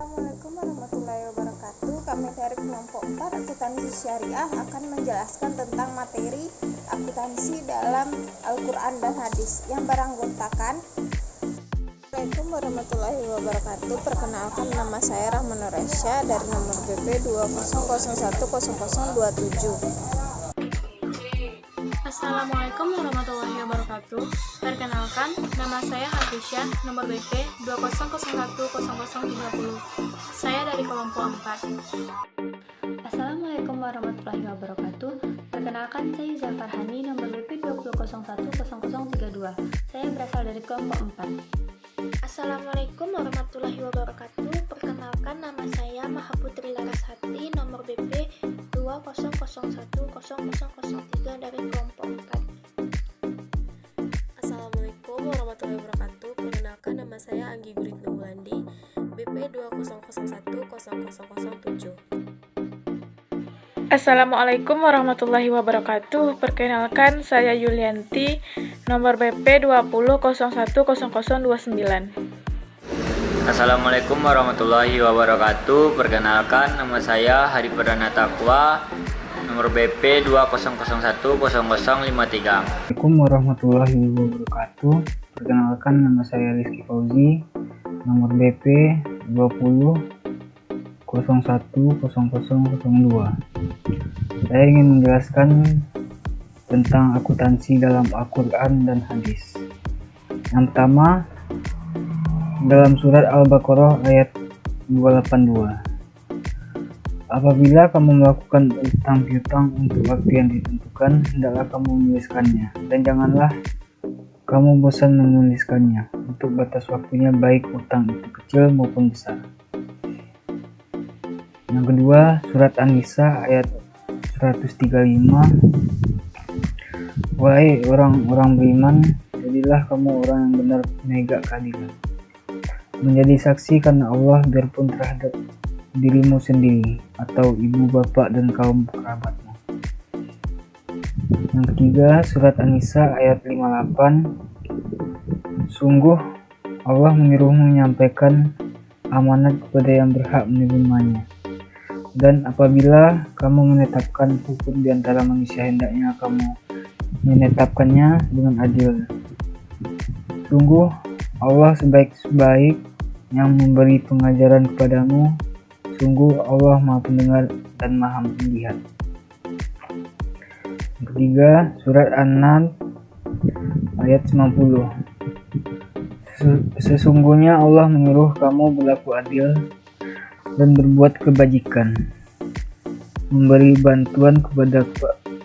Assalamualaikum warahmatullahi wabarakatuh. Kami dari kelompok 4 akuntansi syariah akan menjelaskan tentang materi akuntansi dalam Al-Quran dan Hadis yang beranggotakan. Assalamualaikum warahmatullahi wabarakatuh. Perkenalkan, nama saya Rahman Nuresya dari nomor BP 20010027. Assalamualaikum warahmatullahi wabarakatuh. Perkenalkan, nama saya Hafisya, nomor BP 20010030. Saya dari kelompok 4. Assalamualaikum warahmatullahi wabarakatuh. Perkenalkan, saya Zafar Hani, nomor BP 20010032. Saya berasal dari kelompok 4. Assalamualaikum warahmatullahi wabarakatuh. Perkenalkan, nama saya Mahaputri Larasati, nomor BP 20010003 dari kelompok 4. Assalamualaikum warahmatullahi wabarakatuh. Perkenalkan, nama saya Anggi Guritno Wulandi, BP 20010007. Assalamualaikum warahmatullahi wabarakatuh. Perkenalkan, saya Yulianti, nomor BP 20010029. Assalamualaikum warahmatullahi wabarakatuh. Perkenalkan, nama saya Hari Perdana Takwa, nomor BP 20010053. Assalamualaikum warahmatullahi wabarakatuh. Perkenalkan, nama saya Rizky Fauzi, nomor BP 20010002. Saya ingin menjelaskan tentang akuntansi dalam Al-Quran dan Hadis. Yang pertama, dalam surat Al-Baqarah ayat 282. Apabila kamu melakukan utang piutang untuk waktu yang ditentukan, hendaklah kamu menuliskannya, dan janganlah kamu bosan menuliskannya untuk batas waktunya, baik utang itu kecil maupun besar. Yang kedua, surat An-Nisa ayat 135. Wahai orang-orang beriman, jadilah kamu orang yang benar menegak keadilan, menjadi saksi karena Allah, biarpun terhadap dirimu sendiri atau ibu bapak dan kaum kerabatmu. Yang ketiga, surat An-Nisa ayat 58. Sungguh Allah menyuruhmu menyampaikan amanat kepada yang berhak menerimanya, dan apabila kamu menetapkan hukum di antara manusia, hendaknya kamu menetapkannya dengan adil. Sungguh Allah sebaik-baik yang memberi pengajaran kepadamu. Sungguh Allah Maha Pendengar dan Maha Melihat. Yang ketiga, surat An-Naml ayat 90. Sesungguhnya Allah menyuruh kamu berlaku adil dan berbuat kebajikan, memberi bantuan kepada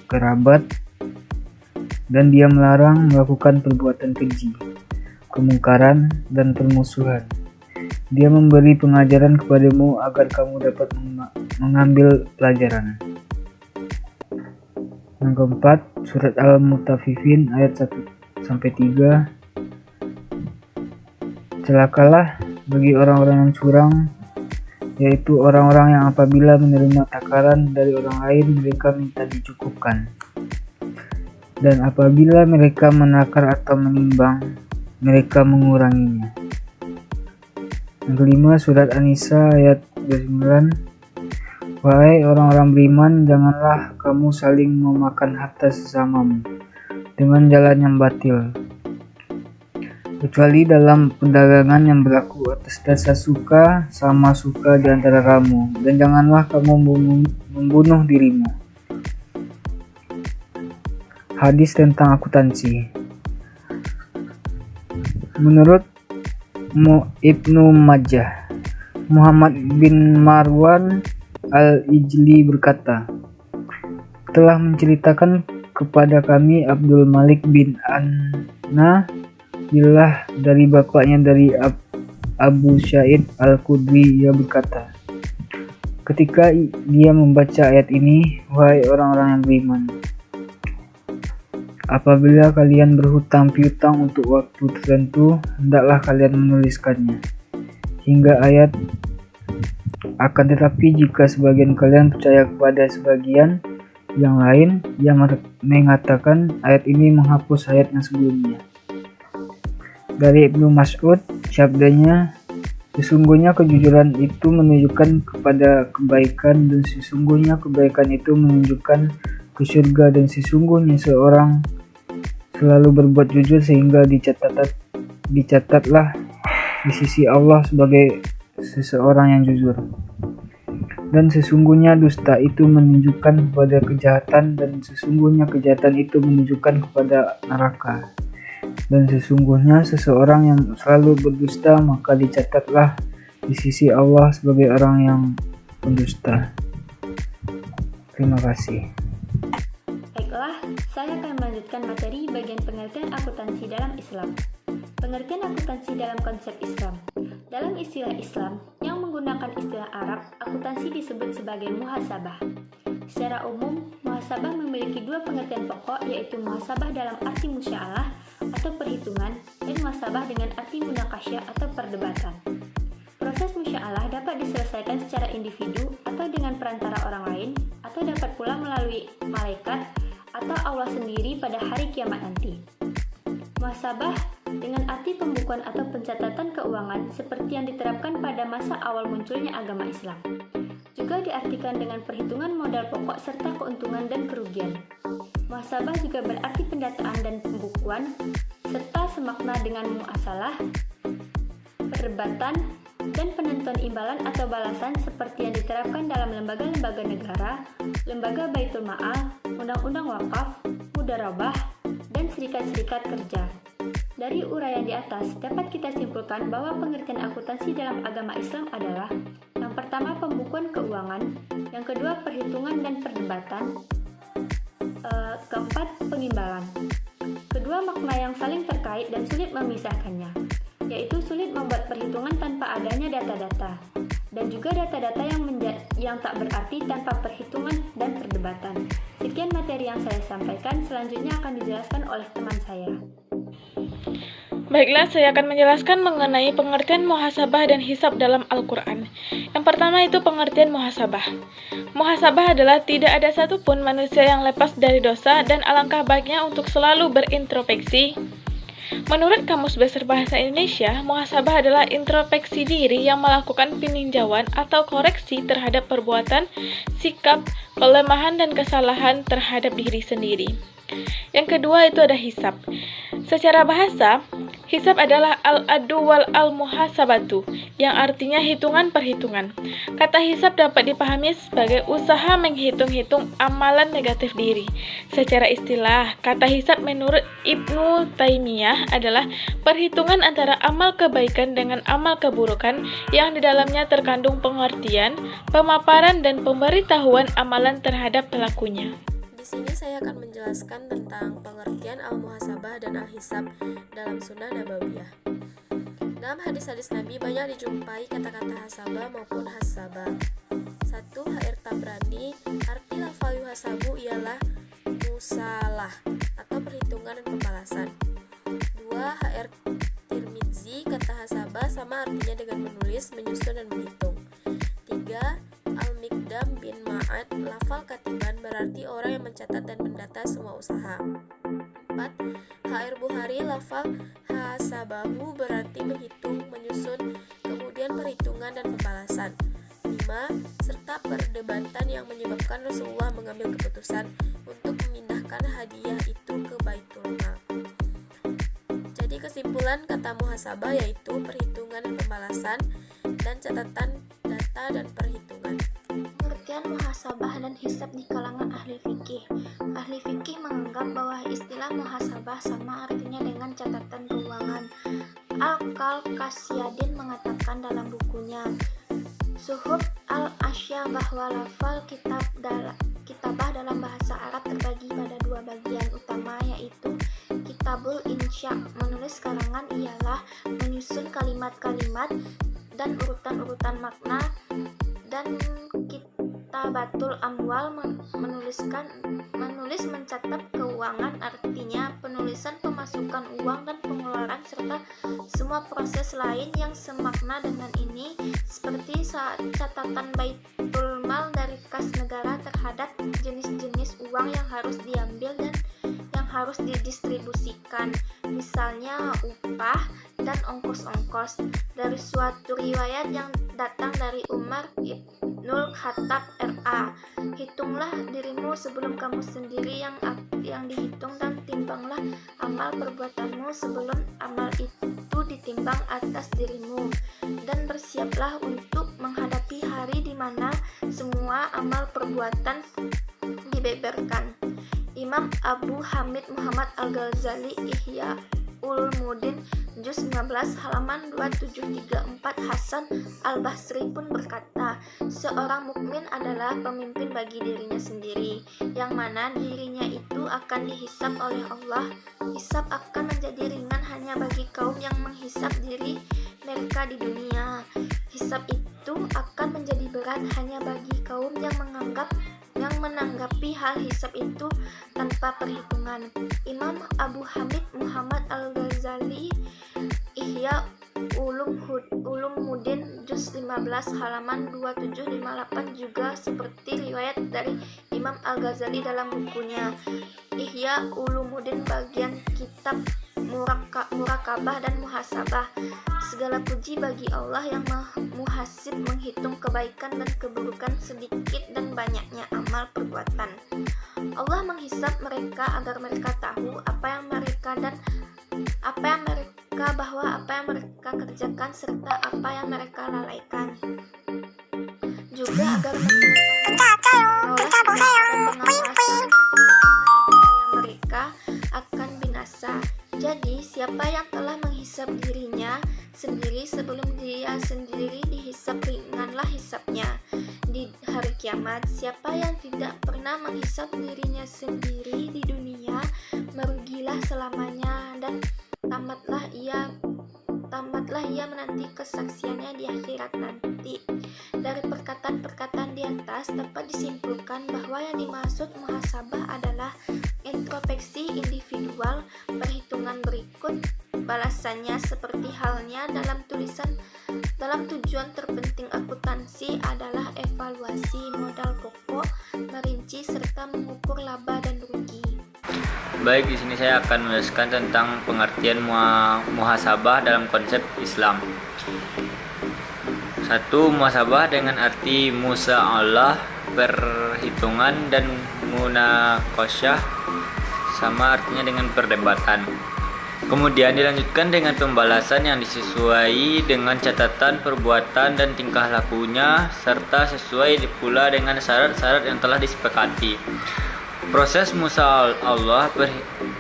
kerabat, dan Dia melarang melakukan perbuatan keji, kemungkaran, dan permusuhan. Dia memberi pengajaran kepadamu agar kamu dapat mengambil pelajaran. Yang keempat, surat Al-Mutaffifin ayat 1-3. Celakalah bagi orang-orang yang curang, yaitu orang-orang yang apabila menerima takaran dari orang lain, mereka minta dicukupkan, dan apabila mereka menakar atau menimbang, mereka menguranginya. Yang kelima, surat An-Nisa ayat 29. Wahai orang-orang beriman, janganlah kamu saling memakan harta sesamamu dengan jalan yang batil, kecuali dalam perdagangan yang berlaku atas dasar suka sama suka di antara kamu, dan janganlah kamu membunuh dirimu. Hadis tentang akuntansi. Menurut Ibnu Majah, Muhammad bin Marwan Al-Ijli berkata, telah menceritakan kepada kami Abdul Malik bin Anna billah dari bapaknya dari Abu Sa'id Al-Khudri, ia berkata, ketika dia membaca ayat ini, wahai orang-orang yang beriman, apabila kalian berhutang piutang untuk waktu tertentu, hendaklah kalian menuliskannya, hingga ayat, akan tetapi jika sebagian kalian percaya kepada sebagian yang lain, yang mengatakan ayat ini menghapus ayat yang sebelumnya. Dari Ibnu Mas'ud, sabdanya, Sesungguhnya kejujuran itu menunjukkan kepada kebaikan, dan sesungguhnya kebaikan itu menunjukkan ke surga, dan sesungguhnya seorang selalu berbuat jujur sehingga dicatatlah di sisi Allah sebagai seseorang yang jujur. Dan sesungguhnya dusta itu menunjukkan kepada kejahatan, dan sesungguhnya kejahatan itu menunjukkan kepada neraka. Dan sesungguhnya seseorang yang selalu berdusta maka dicatatlah di sisi Allah sebagai orang yang pendusta. Terima kasih. Baiklah, saya akan melanjutkan materi bagian pengertian akuntansi dalam Islam. Pengertian akuntansi dalam konsep Islam. Dalam istilah Islam yang menggunakan istilah Arab, akuntansi disebut sebagai muhasabah. Secara umum, muhasabah memiliki dua pengertian pokok, yaitu muhasabah dalam arti musya'alah atau perhitungan, dan muhasabah dengan arti munakasyah atau perdebatan. Proses musya'alah dapat diselesaikan secara individu atau dengan perantara orang lain, atau dapat pula melalui malaikat atau Allah sendiri pada hari kiamat nanti. Muhasabah dengan arti pembukuan atau pencatatan keuangan seperti yang diterapkan pada masa awal munculnya agama Islam. Juga diartikan dengan perhitungan modal pokok serta keuntungan dan kerugian. Muhasabah juga berarti pendataan dan pembukuan, serta semakna dengan muasalah, perdebatan, dan penentuan imbalan atau balasan seperti yang diterapkan dalam lembaga-lembaga negara, lembaga Baitul Ma'al, undang-undang wakaf, mudarabah, dan serikat-serikat kerja. Dari uraian di atas, dapat kita simpulkan bahwa pengertian akuntansi dalam agama Islam adalah: yang pertama, pembukuan keuangan; yang kedua, perhitungan dan perdebatan; keempat, pengimbalan. Kedua makna yang saling terkait dan sulit memisahkannya, yaitu sulit membuat perhitungan tanpa adanya data-data, dan juga data-data yang tak berarti tanpa perhitungan dan perdebatan. Sekian materi yang saya sampaikan, selanjutnya akan dijelaskan oleh teman saya. Baiklah, saya akan menjelaskan mengenai pengertian muhasabah dan hisab dalam Al-Quran. Yang pertama itu pengertian muhasabah. Muhasabah adalah tidak ada satupun manusia yang lepas dari dosa, dan alangkah baiknya untuk selalu berintrospeksi. Menurut Kamus Besar Bahasa Indonesia, muhasabah adalah introspeksi diri yang melakukan peninjauan atau koreksi terhadap perbuatan, sikap, kelemahan, dan kesalahan terhadap diri sendiri. Yang kedua itu ada hisab. Secara bahasa, hisab adalah al-adu wal al-muhasabatu, yang artinya hitungan-perhitungan. Kata hisab dapat dipahami sebagai usaha menghitung-hitung amalan negatif diri. Secara istilah, kata hisab menurut Ibnu Taimiyah adalah perhitungan antara amal kebaikan dengan amal keburukan yang di dalamnya terkandung pengertian, pemaparan, dan pemberitahuan amalan terhadap pelakunya. Di sini saya akan menjelaskan tentang pengertian al-muhasabah dan al-hisab dalam sunnah nabawiyah. Dalam hadis-hadis Nabi banyak dijumpai kata-kata hasabah maupun hasabah. 1. H.R. Tabrani, arti lafal yuhasabu ialah musalah atau perhitungan dan pembalasan. 2. H.R. Tirmidzi, kata hasabah sama artinya dengan menulis, menyusun, dan menghitung. 3. Al-Miqdam bin Ma'ad, lafal katiban berarti orang yang mencatat dan mendata semua usaha. 4. H.R. Buhari, lafal hasabahu berarti menghitung, menyusun, kemudian perhitungan dan pembalasan. 5. Serta perdebatan yang menyebabkan Rasulullah mengambil keputusan untuk memindahkan hadiah itu ke Baitul Mal. Jadi kesimpulan kata muhasabah yaitu perhitungan dan pembalasan dan catatan data dan perhitungan. Pengertian muhasabah dan hisab di kalangan ahli fikih. Ahli fikih menganggap bahwa istilah muhasabah sama artinya dengan catatan keuangan. Al-Qasyadin mengatakan dalam bukunya Suhub al-Asya bahwa lafal kitabah dalam bahasa Arab terbagi pada dua bagian utama, yaitu kitabul insya, menulis karangan ialah menyusun kalimat-kalimat dan urutan-urutan makna, dan kitabatul amwal menulis mencatat keuangan, artinya penulisan pemasukan uang dan pengeluaran serta semua proses lain yang semakna dengan ini, seperti catatan Baitul Mal dari kas negara terhadap jenis-jenis uang yang harus diambil dan yang harus didistribusikan, misalnya upah dan ongkos-ongkos. Dari suatu riwayat yang datang dari Umar Ibnul Khattab RA, hitunglah dirimu sebelum kamu sendiri yang dihitung, dan timbanglah amal perbuatanmu sebelum amal itu ditimbang atas dirimu, dan bersiaplah untuk menghadapi hari di mana semua amal perbuatan dibeberkan. Imam Abu Hamid Muhammad Al-Ghazali Ihya Ulumuddin juz 15 halaman 2734 Hasan Al-Basri pun berkata, seorang mukmin adalah pemimpin bagi dirinya sendiri, yang mana dirinya itu akan dihisab oleh Allah. Hisab akan menjadi ringan hanya bagi kaum yang menghisab diri mereka di dunia. Hisab itu akan menjadi berat hanya bagi kaum yang menanggapi hal hisab itu tanpa perhitungan. Imam Abu Hamid Muhammad Al-Ghazali Ihya Ulumuddin juz 15 halaman 2758 juga seperti riwayat dari Imam Al-Ghazali dalam bukunya Ihya Ulumuddin bagian kitab Murakabah dan Muhasabah. Segala puji bagi Allah yang muhasib, menghitung kebaikan dan keburukan sedikit dan banyaknya amal perbuatan. Allah menghisab mereka agar mereka tahu bahwa apa yang mereka kerjakan serta apa yang mereka lalaikan. Juga agar mereka tahu mereka akan binasa. Jadi, siapa yang telah menghisab dirinya sendiri sebelum dia sendiri dihisab, ringanlah hisabnya di hari kiamat. Siapa yang tidak pernah menghisab dirinya sendiri di dunia, merugilah selamanya, dan tamatlah ia menanti kesaksiannya di akhirat nanti. Dari perkataan-perkataan di atas dapat disimpulkan bahwa yang dimaksud muhasabah adalah introspeksi individual. Perhitungan berikut balasannya seperti halnya dalam tujuan terpenting akuntansi adalah evaluasi modal pokok, merinci serta mengukur laba dan rugi. Baik, di sini saya akan menjelaskan tentang pengertian muhasabah dalam konsep Islam. 1. Muhasabah dengan arti musa'alah, perhitungan, dan munaqasyah sama artinya dengan perdebatan. Kemudian dilanjutkan dengan pembalasan yang disesuai dengan catatan perbuatan dan tingkah lakunya, serta sesuai pula dengan syarat-syarat yang telah disepakati. Proses musa'alah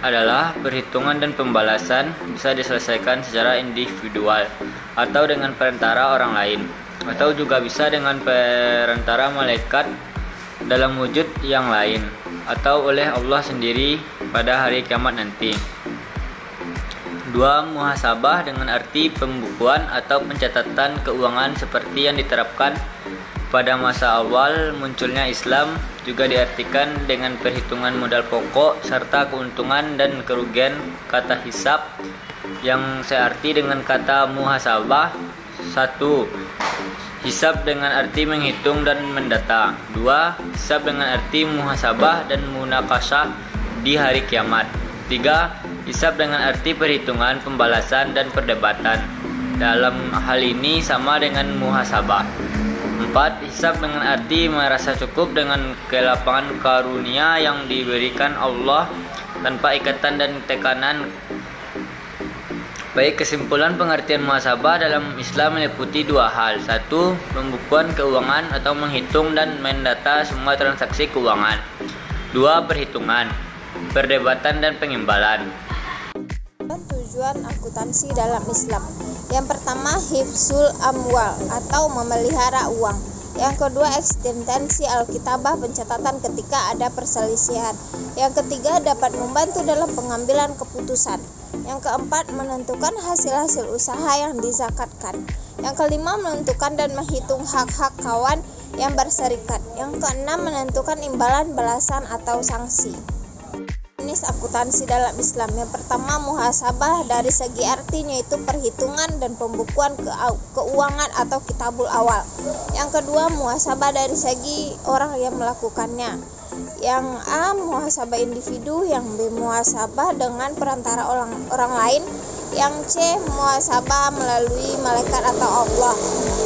adalah perhitungan dan pembalasan bisa diselesaikan secara individual atau dengan perantara orang lain, atau juga bisa dengan perantara malaikat dalam wujud yang lain, atau oleh Allah sendiri pada hari kiamat nanti. 2. Muhasabah dengan arti pembukuan atau pencatatan keuangan seperti yang diterapkan pada masa awal munculnya Islam, juga diartikan dengan perhitungan modal pokok serta keuntungan dan kerugian. Kata hisab yang searti dengan kata muhasabah. 1. Hisab dengan arti menghitung dan mendata. 2. Hisab dengan arti muhasabah dan munaqasyah di hari kiamat. 3. Hisab dengan arti perhitungan, pembalasan, dan perdebatan. Dalam hal ini sama dengan muhasabah. 4. Hisab dengan arti merasa cukup dengan kelapangan karunia yang diberikan Allah tanpa ikatan dan tekanan. Baik, kesimpulan pengertian muhasabah dalam Islam meliputi 2 hal. 1. Pembukuan keuangan atau menghitung dan mendata semua transaksi keuangan. 2. Perhitungan, perdebatan, dan pengimbalan. Tujuan akuntansi dalam Islam. Yang pertama, hifzul amwal atau memelihara uang. Yang kedua, eksistensi alkitabah, pencatatan ketika ada perselisihan. Yang ketiga, dapat membantu dalam pengambilan keputusan. Yang keempat, menentukan hasil-hasil usaha yang dizakatkan. Yang kelima, menentukan dan menghitung hak-hak kawan yang berserikat. Yang keenam, menentukan imbalan, balasan, atau sanksi. Jenis akuntansi dalam Islam. Yang pertama, muhasabah dari segi artinya itu perhitungan dan pembukuan keuangan atau kitabul awal. Yang kedua, muhasabah dari segi orang yang melakukannya. Yang A, muhasabah individu. Yang B, muhasabah dengan perantara orang lain. Yang C. Muhasabah melalui malaikat atau Allah.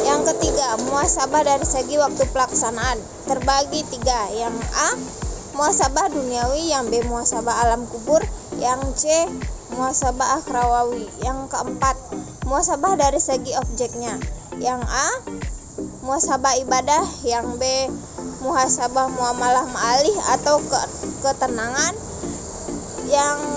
Yang ketiga, muhasabah dari segi waktu pelaksanaan terbagi 3. Yang A. Muhasabah duniawi. Yang B. Muhasabah alam kubur. Yang C. Muhasabah akhrawawi. Yang keempat, muhasabah dari segi objeknya. Yang A. Muhasabah ibadah. Yang B. Muhasabah muamalah ma'alih atau ketenangan. Yang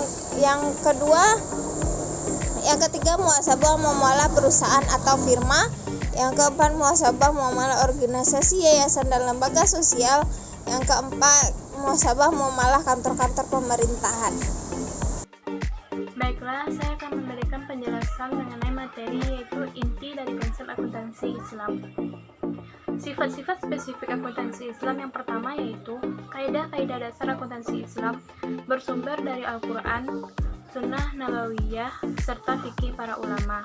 ketiga, muhasabah muamalah perusahaan atau firma. Yang keempat, muhasabah muamalah organisasi, yayasan dan lembaga sosial. Yang keempat, muhasabah muamalah kantor-kantor pemerintahan. Baiklah, saya akan memberikan penjelasan mengenai materi yaitu inti dari konsep akuntansi Islam. Sifat-sifat spesifik akuntansi Islam yang pertama yaitu kaidah-kaidah dasar akuntansi Islam bersumber dari Al-Quran, Sunnah Nabawiyah, serta fikih para ulama.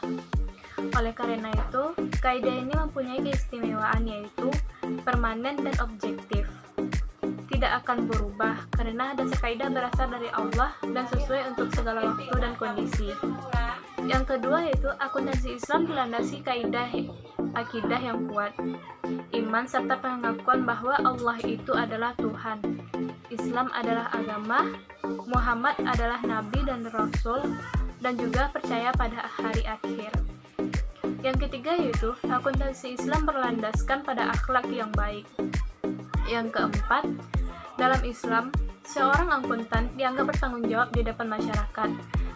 Oleh karena itu, kaidah ini mempunyai keistimewaan yaitu permanen dan objektif. Tidak akan berubah karena dasar kaidah berasal dari Allah dan sesuai untuk segala waktu dan kondisi. Yang kedua yaitu akuntansi Islam dilandasi kaidah akidah yang kuat, iman serta pengakuan bahwa Allah itu adalah Tuhan, Islam adalah agama, Muhammad adalah nabi dan rasul, dan juga percaya pada hari akhir. Yang ketiga yaitu akuntansi Islam berlandaskan pada akhlak yang baik. Yang keempat, dalam Islam, seorang akuntan dianggap bertanggung jawab di depan masyarakat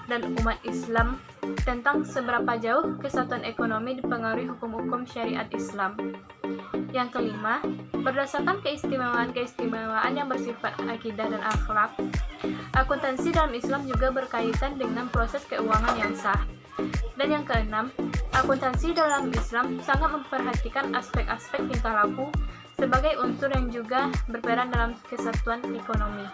dan umat Islam tentang seberapa jauh kesatuan ekonomi dipengaruhi hukum-hukum syariat Islam. Yang kelima, berdasarkan keistimewaan-keistimewaan yang bersifat akidah dan akhlak, akuntansi dalam Islam juga berkaitan dengan proses keuangan yang sah. Dan yang keenam, akuntansi dalam Islam sangat memperhatikan aspek-aspek tingkah laku sebagai unsur yang juga berperan dalam kesatuan ekonomi.